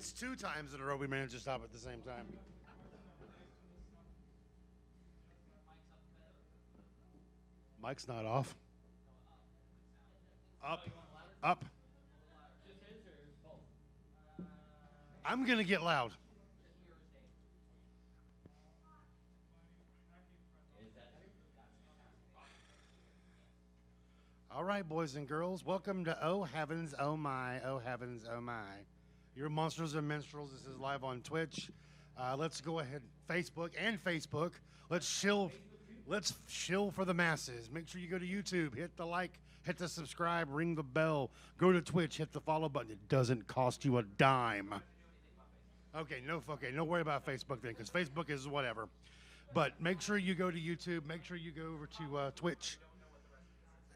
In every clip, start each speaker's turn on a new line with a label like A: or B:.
A: That's 2 times in a row we managed to stop at the same time. Mike's not off. Up. Up. I'm going to get loud. All right, boys and girls, welcome to Oh Heavens, Oh My, Oh Heavens, Oh My. Your Monsters and Minstrels. This is live on Twitch. Let's go ahead, Facebook. Let's shill for the masses. Make sure you go to YouTube, hit the like, hit the subscribe, ring the bell, go to Twitch, hit the follow button. It doesn't cost you a dime. Okay, no worry about Facebook then, because Facebook is whatever. But make sure you go to YouTube. Make sure you go over to Twitch.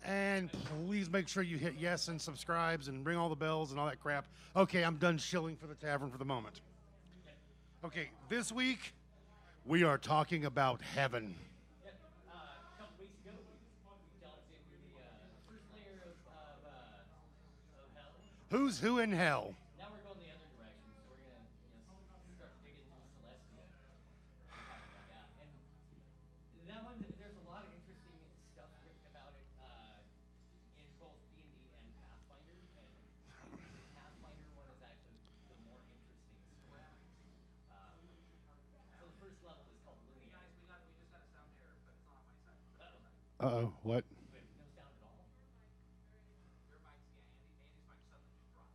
A: And please make sure you hit yes and subscribes and ring all the bells and all that crap. Okay, I'm done shilling for the tavern for the moment. Okay, this week we are talking about heaven.
B: A couple weeks ago, we delved into the first layer of hell.
A: Who's who in hell?
B: Now we're going the other direction, so we're going to start to dig into Celestia. And that one, there's a lot of interesting stuff written about it in both D&D and Pathfinder. And the Pathfinder one is actually the more interesting story. So the first level is called Lunia. We just had a sound error, but it's not on my side.
A: Uh-oh, what?
B: Wait, no sound at all? Your mic's, Andy's mic suddenly just dropped.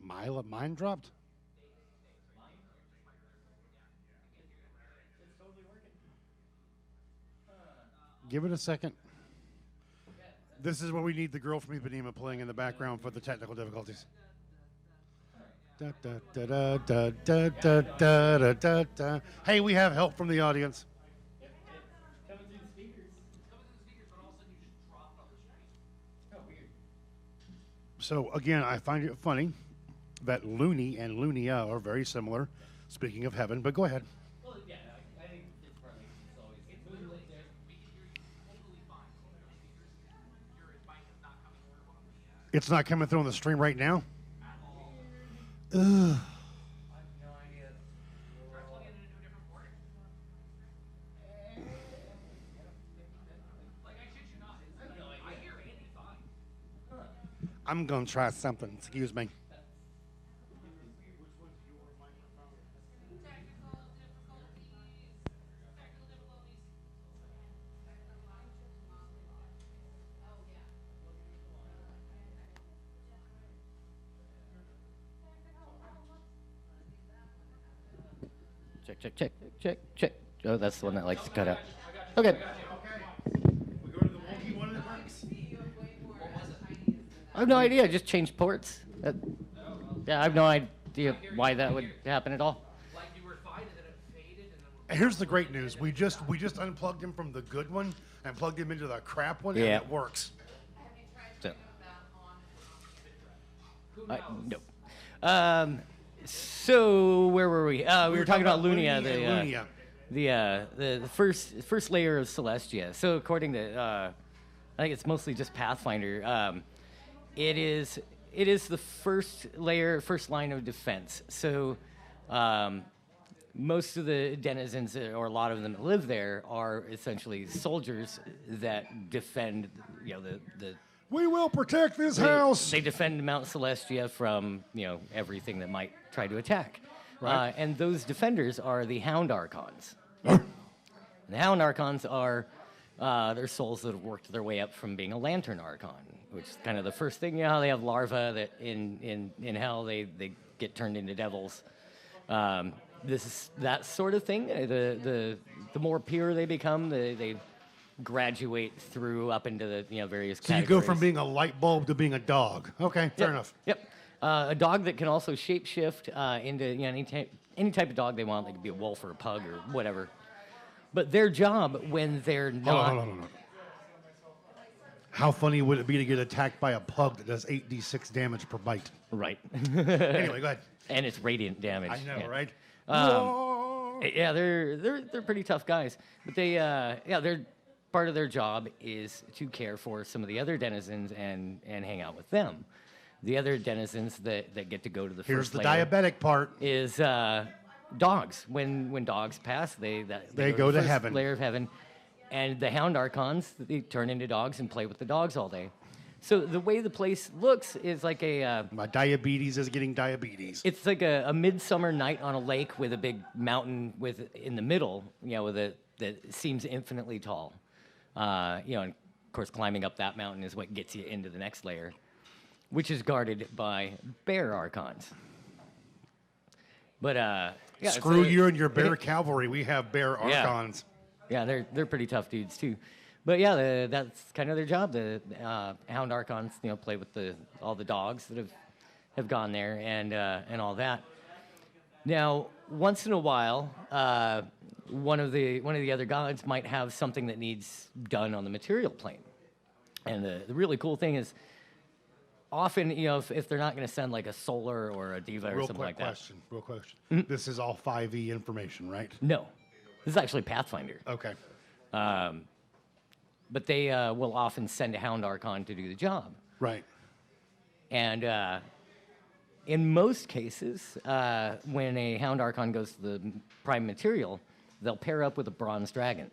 A: Mine dropped?
B: Mine? It's totally working.
A: Give it a second. This is where we need the girl from Ipanema playing in the background for the technical difficulties. Da, da, da, da, da, da, da, da, da, da, da. Hey, we have help from the audience.
B: Coming through the speakers. Coming through the speakers, but all of a sudden you just dropped on the screen. Oh, weird.
A: So again, I find it funny that Looney and Lunia are very similar. Speaking of heaven, but go ahead.
B: Well, yeah, I think it's partly it's always moonlit there. We can hear you totally fine on the speakers. Your mic is not coming through on the
A: It's not coming through on the stream right now.
B: at all.
A: Ugh.
B: I have no idea. Try plugging it into a different port. Like, I shit you not. I have no idea. I hear Andy fine.
A: I'm gonna try something. Excuse me.
B: Check. Oh, that's the one that likes to cut out. Okay.
A: We go to the wonky one that works.
B: I have no idea. I just changed ports. Yeah, I have no idea why that would happen at all.
C: Like you were fine and then it faded and then
A: Here's the great news. We just unplugged him from the good one and plugged him into the crap one,
B: Yeah.
A: and it works.
B: So, no. So where were we? We were talking about Lunia,
A: Looney and Lunia.
B: the first layer of Celestia. So according to, I think it's mostly just Pathfinder. It is the first layer, first line of defense. So most of the denizens, or a lot of them that live there, are essentially soldiers that defend, the
A: We will protect this house.
B: they defend Mount Celestia from, everything that might try to attack.
A: Right.
B: And those defenders are the Hound Archons. The Hound Archons are they're souls that have worked their way up from being a Lantern Archon, which is kind of the first thing. You know how they have larvae that in hell they get turned into devils. This is that sort of thing. The more pure they become, they graduate through up into the various
A: So you
B: categories.
A: go from being a light bulb to being a dog. Okay, fair enough.
B: Yep. A dog that can also shapeshift into any type of dog they want. They could be a wolf or a pug or whatever. But their job when they're not...
A: Hold on. How funny would it be to get attacked by a pug that does 8d6 damage per bite?
B: Right.
A: Anyway, go ahead.
B: And it's radiant damage.
A: I know,
B: yeah.
A: right?
B: Yeah, they're pretty tough guys. But they're part of their job is to care for some of the other denizens and hang out with them. The other denizens that get to go to the
A: Here's
B: first
A: the
B: layer
A: diabetic part.
B: is dogs. When dogs pass, they
A: go
B: the
A: to
B: first
A: heaven.
B: layer of heaven, and the hound archons, they turn into dogs and play with the dogs all day. So the way the place looks is like
A: My diabetes is getting diabetes.
B: it's like a midsummer night on a lake with a big mountain in the middle, that seems infinitely tall. And of course, climbing up that mountain is what gets you into the next layer, which is guarded by bear archons. But
A: Screw you and your bear cavalry. We have bear
B: Yeah.
A: archons.
B: Yeah, they're pretty tough dudes too. But yeah, that's kind of their job. The hound archons, play with all the dogs that have gone there and all that. Now, once in a while, one of the other gods might have something that needs done on the material plane. And the really cool thing is, often, if they're not going to send like a solar or a diva or something like that.
A: Real question. This is all 5e information, right?
B: No, this is actually Pathfinder.
A: Okay.
B: But they will often send a hound archon to do the job.
A: Right.
B: And in most cases, when a hound archon goes to the prime material, they'll pair up with a bronze dragon.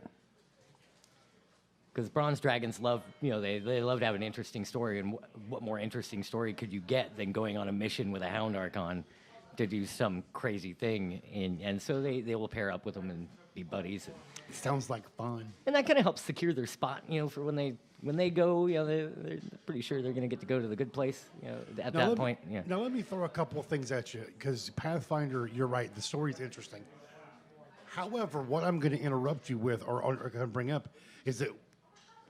B: Because bronze dragons love, they love to have an interesting story, and what more interesting story could you get than going on a mission with a hound archon to do some crazy thing? And so they will pair up with them and be buddies.
A: It sounds like fun.
B: And that kind of helps secure their spot, for when they go, they're pretty sure they're going to get to go to the good place, at that point. Yeah.
A: Now let me throw a couple of things at you, because Pathfinder, you're right, the story's interesting. However, what I'm going to interrupt you with, or going to bring up, is that,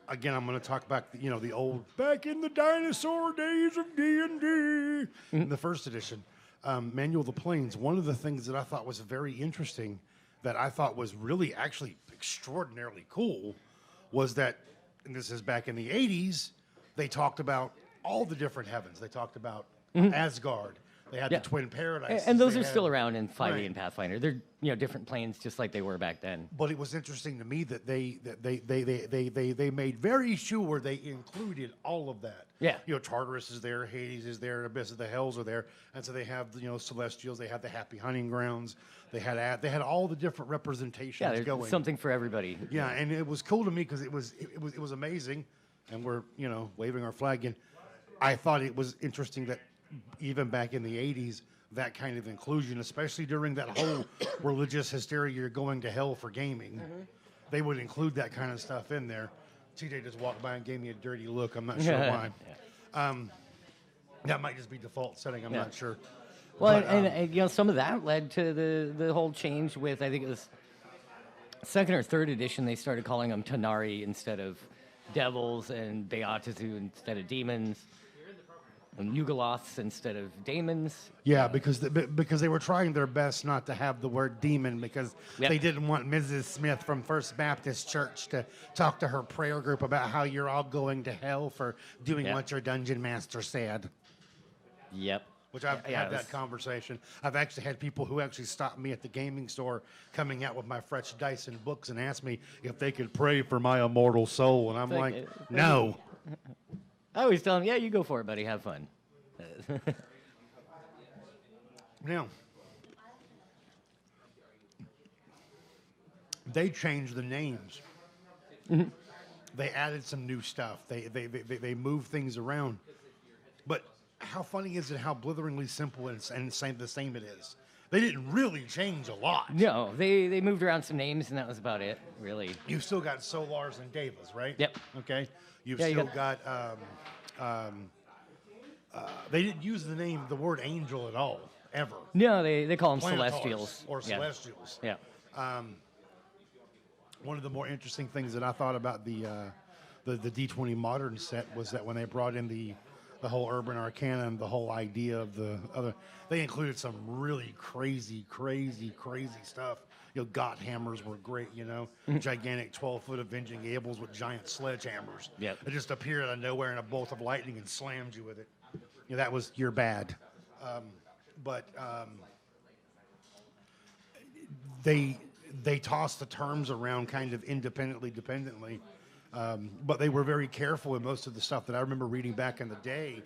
A: again, I'm going to talk back, the old, back in the dinosaur days of D&D, in the first edition, Manual of the Plains. One of the things that I thought was very interesting, that I thought was really actually extraordinarily cool, was that, and this is back in the 80s, they talked about all the different heavens. They talked about Asgard. They had the twin paradises.
B: And those
A: They
B: are
A: had-
B: still around in 5e
A: Right.
B: and Pathfinder. They're different planes, just like they were back then.
A: But it was interesting to me that they made very sure they included all of that.
B: Yeah.
A: Tartarus is there, Hades is there, Abyss of the Hells are there, and so they have Celestials. They have the Happy Hunting Grounds. They had all the different representations
B: Yeah, there's
A: going.
B: something for everybody.
A: Yeah, and it was cool to me because it was amazing, and we're waving our flag. And I thought it was interesting that even back in the 80s, that kind of inclusion, especially during that whole religious hysteria, you're going to hell for gaming, they would include that kind of stuff in there. TJ just walked by and gave me a dirty look. I'm not sure why. That might just be default setting. I'm not sure.
B: Well,
A: But,
B: and some of that led to the whole change with, I think it was second or third edition, they started calling them Tanari instead of devils, and Beatitu instead of demons, and Yugoloths instead of daemons.
A: Yeah, because they were trying their best not to have the word demon, because
B: Yep.
A: they didn't want Mrs. Smith from First Baptist Church to talk to her prayer group about how you're all going to hell for doing
B: Yep.
A: what your dungeon master said.
B: Yep.
A: Which I've
B: Yeah,
A: had that conversation. I've actually had people who actually stopped me at the gaming store coming out with my fresh dice and books and asked me if they could pray for my immortal soul. And I'm
B: Like,
A: like, no.
B: I always tell them, yeah, you go for it, buddy. Have fun.
A: Now, they changed the names. They added some new stuff. They moved things around. But how funny is it how blitheringly simple and the same it is? They didn't really change a lot.
B: No, they moved around some names, and that was about it, really.
A: You've still got Solars and Devas, right?
B: Yep.
A: Okay. You've
B: Yeah, you
A: still got. They didn't use the word angel at all, ever.
B: No, they call them
A: Planetars
B: celestials.
A: or
B: Yeah.
A: celestials.
B: Yeah.
A: One of the more interesting things that I thought about the D20 Modern set was that when they brought in the whole Urban Arcana and the whole idea of the other, they included some really crazy stuff. Got hammers were great, gigantic 12-foot avenging Ables with giant sledgehammers.
B: Yep.
A: It just appeared out of nowhere in a bolt of lightning and slammed you with it. That was your bad. They tossed the terms around kind of dependently, but they were very careful in most of the stuff that I remember reading back in the day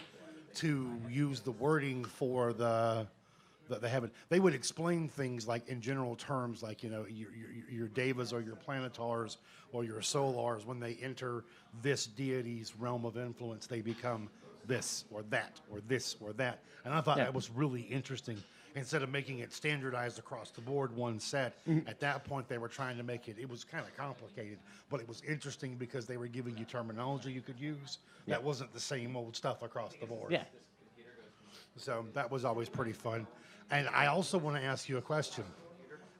A: to use the wording for the heaven. They would explain things like in general terms, like your devas or your planetars or your solars. When they enter this deity's realm of influence, they become this or that or this or that. And I thought that was really interesting. Instead of making it standardized across the board, one set, at that point they were trying to make it. It was kind of complicated, but it was interesting because they were giving you terminology you could use that wasn't the same old stuff across the board.
B: Yeah.
A: So that was always pretty fun. And I also want to ask you a question,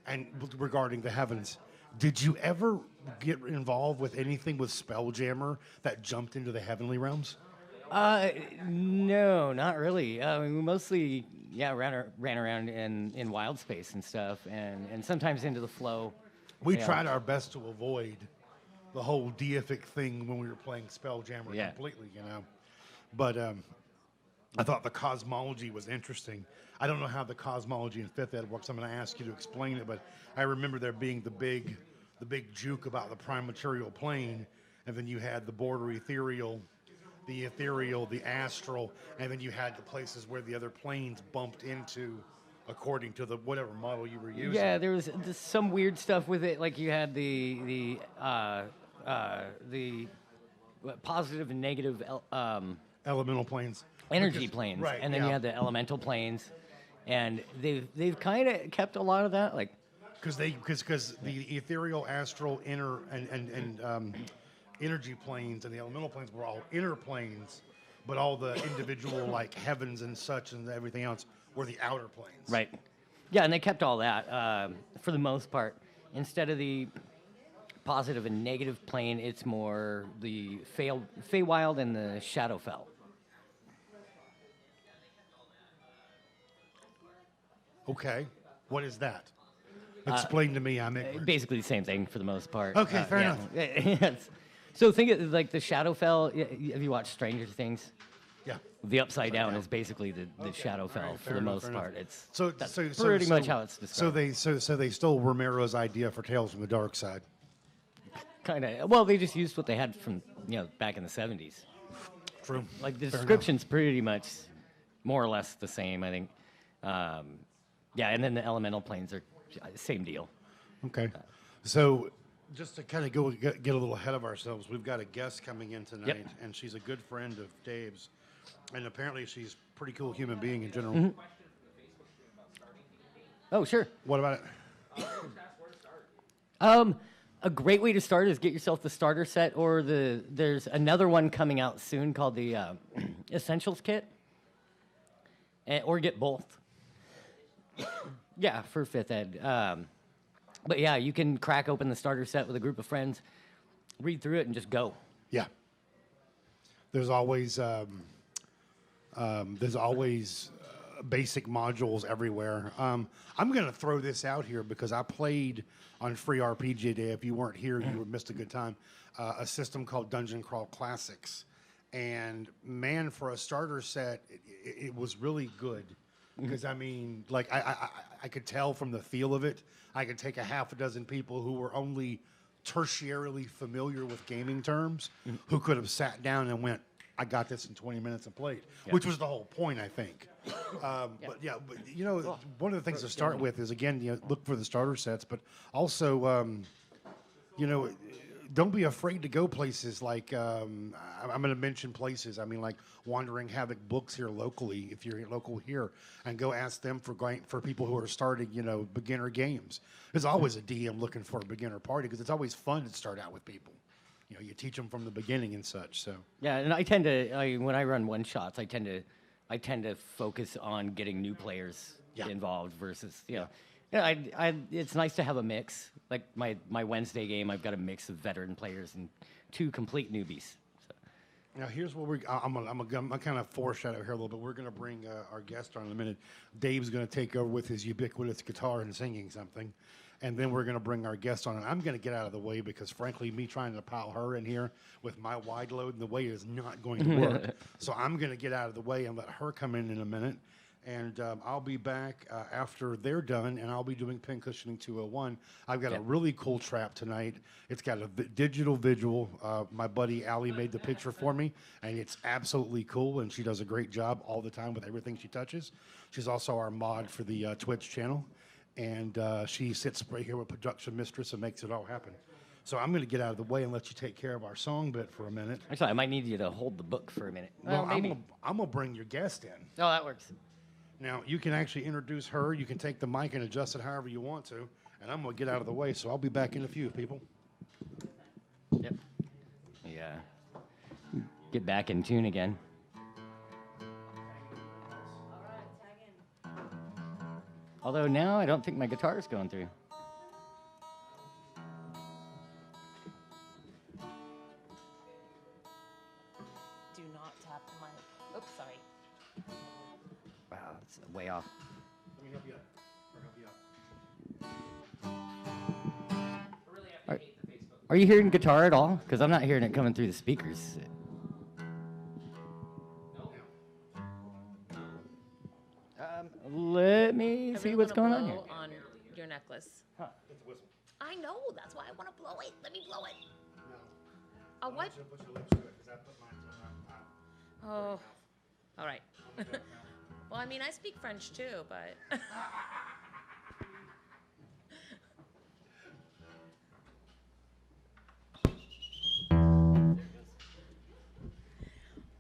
A: and regarding the heavens, did you ever get involved with anything with Spelljammer that jumped into the heavenly realms?
B: No, not really. We mostly, ran around in wild space and stuff, and sometimes into the flow.
A: We tried our best to avoid the whole deific thing when we were playing Spelljammer completely, But I thought the cosmology was interesting. I don't know how the cosmology in 5th Ed works. I'm going to ask you to explain it, but I remember there being the big juke about the prime material plane, and then you had the border ethereal, the astral, and then you had the places where the other planes bumped into according to the whatever model you were using.
B: Yeah, there was some weird stuff with it. Like you had the positive and negative
A: Elemental planes.
B: energy planes,
A: right,
B: and then you had the elemental planes, and they've kind of kept a lot of that. Like
A: Because the ethereal, astral, inner, and energy planes and the elemental planes were all inner planes, but all the individual like heavens and such and everything else were the outer planes.
B: right, yeah, and they kept all that for the most part. Instead of the positive and negative plane, it's more the Feywild and the Shadowfell.
A: Okay, what is that? Explain to me. I'm ignorant.
B: Basically the same thing for the most part.
A: Okay, fair enough.
B: Yes. So think of like the Shadowfell. Have you watched Stranger Things?
A: Yeah.
B: The Upside Down is basically the Shadowfell
A: right,
B: for
A: fair
B: the
A: enough,
B: most
A: fair
B: part.
A: enough.
B: It's
A: So
B: pretty much how it's described.
A: So they stole Romero's idea for Tales from the Dark Side.
B: Kind of. Well, they just used what they had from back in the 70s.
A: True.
B: Like the
A: Fair
B: description's pretty much more or less the same, I think. And then the elemental planes are same deal.
A: Okay. So just to kind of get a little ahead of ourselves, we've got a guest coming in tonight,
B: Yep.
A: and she's a good friend of Dave's, and apparently she's a pretty cool human being in general.
B: Mm-hmm. Oh, sure.
A: What about it?
B: A great way to start is get yourself the starter set, or there's another one coming out soon called the Essentials Kit, or get both. Yeah, for 5th Ed. But yeah, you can crack open the starter set with a group of friends, read through it, and just go.
A: Yeah. There's always basic modules everywhere. I'm going to throw this out here because I played on Free RPG Day. If you weren't here, you missed a good time. A system called Dungeon Crawl Classics. And man, for a starter set, it was really good. Because, I mean, like, I could tell from the feel of it, I could take a half a dozen people who were only tertiarily familiar with gaming terms who could have sat down and went, I got this in 20 minutes and played, which was the whole point, I think. But one of the things to start with is, again, look for the starter sets, but also, don't be afraid to go places like, I'm going to mention places. I mean, like Wandering Havoc Books here locally, if you're local here, and go ask them for people who are starting, beginner games. There's always a DM looking for a beginner party because it's always fun to start out with people. You teach them from the beginning and such. So
B: Yeah, and I tend to, when I run one shots, I tend to focus on getting new players involved versus, it's nice to have a mix. Like my Wednesday game, I've got a mix of veteran players and 2 complete newbies. So.
A: Now here's what I'm gonna kind of foreshadow here a little bit. We're gonna bring our guest on in a minute. Dave's gonna take over with his ubiquitous guitar and singing something, and then we're gonna bring our guest on. And I'm gonna get out of the way because frankly, me trying to pile her in here with my wide load in the way is not going to work. So I'm gonna get out of the way and let her come in a minute. And I'll be back after they're done, and I'll be doing Pincushioning 201. I've got a
B: Yep.
A: really cool trap tonight. It's got a digital visual. My buddy Allie made the picture for me, and it's absolutely cool, and she does a great job all the time with everything she touches. She's also our mod for the Twitch channel, and she sits right here with Production Mistress and makes it all happen. So I'm going to get out of the way and let you take care of our song bit for a minute.
B: Actually, I might need you to hold the book for a minute.
A: Well,
B: Well, maybe.
A: I'm going to bring your guest in.
B: Oh, that works.
A: Now, you can actually introduce her. You can take the mic and adjust it however you want to. And I'm going to get out of the way, so I'll be back in a few, people.
B: Yep. Yeah. Get back in tune again. Although now I don't think my guitar's going through.
D: Do not tap the mic. Oops, sorry.
B: Wow, it's way off.
A: Let me help you out.
C: I really have to hate the Facebook.
B: Are you hearing guitar at all? Because I'm not hearing it coming through the speakers. Let me see what's going on here.
D: On your necklace.
B: Huh.
A: It's a whistle.
D: I know. That's why I want to blow it. Let me blow it.
A: No.
D: A what?
A: Put your lips to it, because I put mine to my
D: Oh. All right. Well, I mean, I speak French too, but.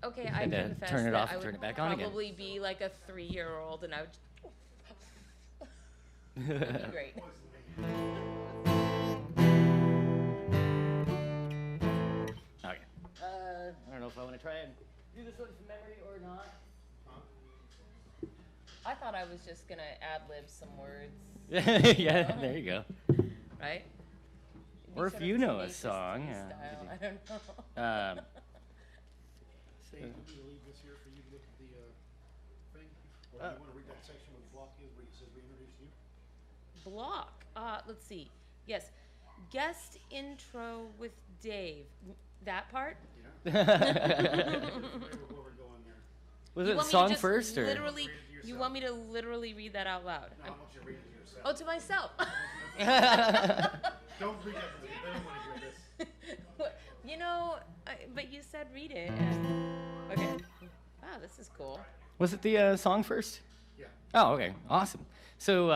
D: Okay, I
B: And,
D: confess
B: turn it
D: that
B: off
D: I
B: and
D: would
B: turn it back on again.
D: probably be like a 3-year-old, and I would. That'd be great.
B: Okay. I don't know if I want to try and do this one from memory or not.
D: I thought I was just gonna ad lib some words,
B: Yeah, there you go.
D: right? It'd be
B: Or if
D: sort of
B: you know a
D: Tenacious
B: song,
D: D
B: yeah,
D: style.
B: we
D: I
B: could
D: don't know.
A: Hey, do you leave this here for you to look at the thing? Or do you want to read that section where the block is where it says we introduced you?
D: Block. Let's see. Yes. Guest intro with Dave. That part?
A: Where we're going there.
B: Was
D: You
B: it
D: want me to
B: song
D: just
B: first or?
D: literally?
A: Read it to
D: You
A: yourself.
D: want me to literally read that out loud?
A: No, I want you to read it to yourself.
D: Oh, to myself.
A: Don't read that to me. They don't want to hear this.
D: You know, but you said read it. And, okay. Wow, this is cool.
B: Was it the song first?
A: Yeah.
B: Oh, okay, awesome. So.